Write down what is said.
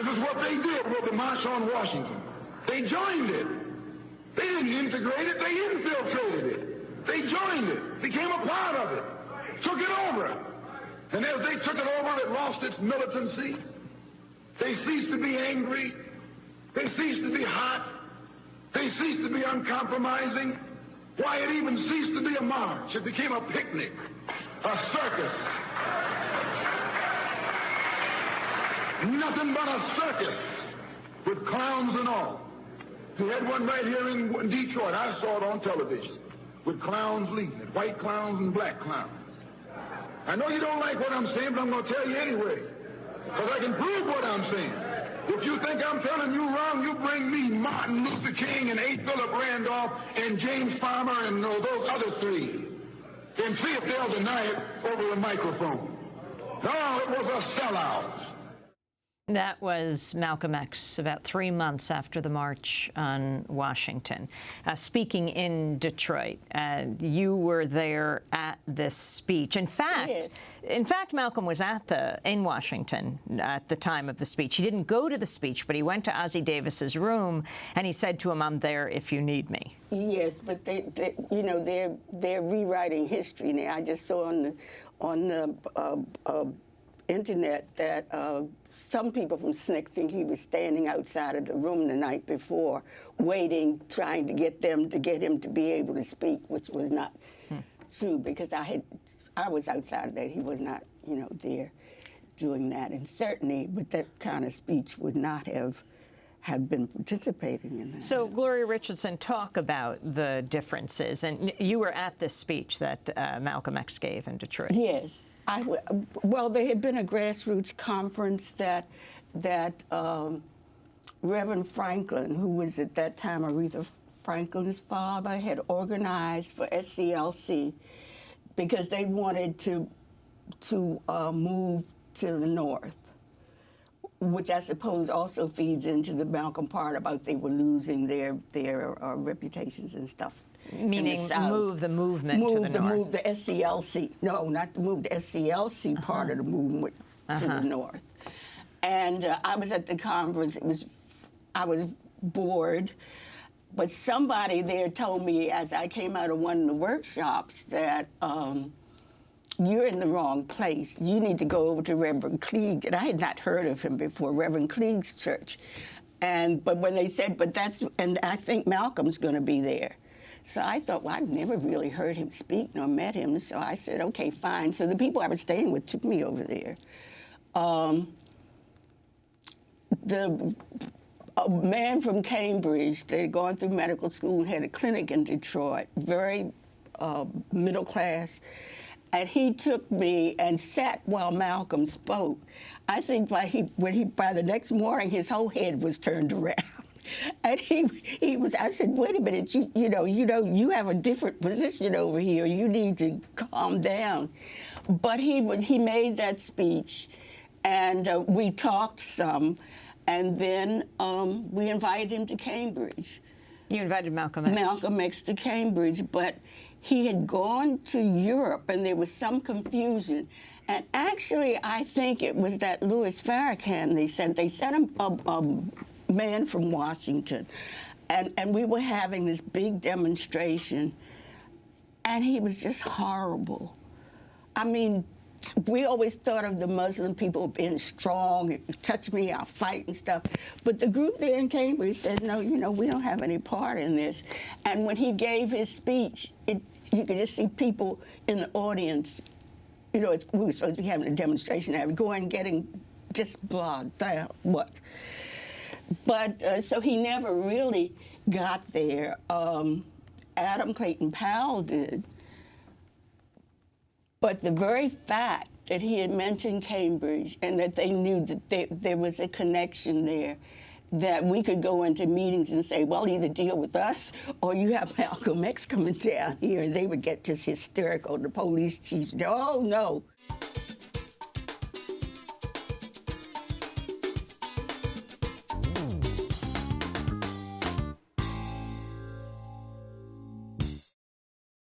This is what they did with the March on Washington. They joined it. They didn't integrate it, they infiltrated it. They joined it, became a part of it, took it over. And as they took it over, it lost its militancy. They ceased to be angry. They ceased to be hot. They ceased to be uncompromising. Why, it even ceased to be a march. It became a picnic, a circus. Nothing but a circus with clowns and all. We had one right here in Detroit. I saw it on television with clowns leading it, white clowns and black clowns. I know you don't like what I'm saying, but I'm going to tell you anyway, because I can prove what I'm saying. If you think I'm telling you wrong, you bring me Martin Luther King and A. Philip Randolph and James Farmer and those other three, and see if they'll deny it over the microphone. No, it was a sellout. That was Malcolm X about 3 months after the March on Washington. Speaking in Detroit, you were there at this speech. In fact, Malcolm was in Washington at the time of the speech. He didn't go to the speech, but he went to Ossie Davis's room and he said to him, "I'm there if you need me." Yes, but they're rewriting history now. I just saw on the internet that some people from SNCC think he was standing outside of the room the night before, waiting, trying to get him to be able to speak, which was not true, because I was outside of that. He was not, there doing that, and certainly with that kind of speech would not have been participating in that. So, Gloria Richardson, talk about the differences. And you were at this speech that Malcolm X gave in Detroit. Yes. Well, there had been a grassroots conference that Reverend Franklin, who was at that time Aretha Franklin's father, had organized for SCLC because they wanted to move to the north, which I suppose also feeds into the Malcolm part about they were losing their reputations and stuff. Meaning move the movement to the north. Move the SCLC. No, not to move the SCLC part of the movement to the north. And I was at the conference. I was bored, but somebody there told me as I came out of one of the workshops that you're in the wrong place. You need to go over to Reverend Klieg. And I had not heard of him before, Reverend Klieg's church. But when they said, and I think Malcolm's going to be there. So I thought, well, I've never really heard him speak nor met him. So I said, okay, fine. So the people I was staying with took me over there. A man from Cambridge, they'd gone through medical school and had a clinic in Detroit, very middle class. And he took me and sat while Malcolm spoke. I think by the next morning, his whole head was turned around. And I said, wait a minute, you have a different position over here. You need to calm down. But he made that speech, and we talked some, and then we invited him to Cambridge. You invited Malcolm X? Malcolm X to Cambridge, but he had gone to Europe, and there was some confusion. And actually, I think it was that Louis Farrakhan, they sent him a man from Washington, and we were having this big demonstration, and he was just horrible. I mean, we always thought of the Muslim people being strong, if you touch me, I'll fight and stuff. But the group there in Cambridge said, no, we don't have any part in this. And when he gave his speech, you could just see people in the audience, we were supposed to be having a demonstration, they were going, getting just blah, what. But so he never really got there. Adam Clayton Powell did. But the very fact that he had mentioned Cambridge and that they knew that there was a connection there, that we could go into meetings and say, well, either deal with us or you have Malcolm X coming down here, and they would get just hysterical. The police chiefs, oh, no,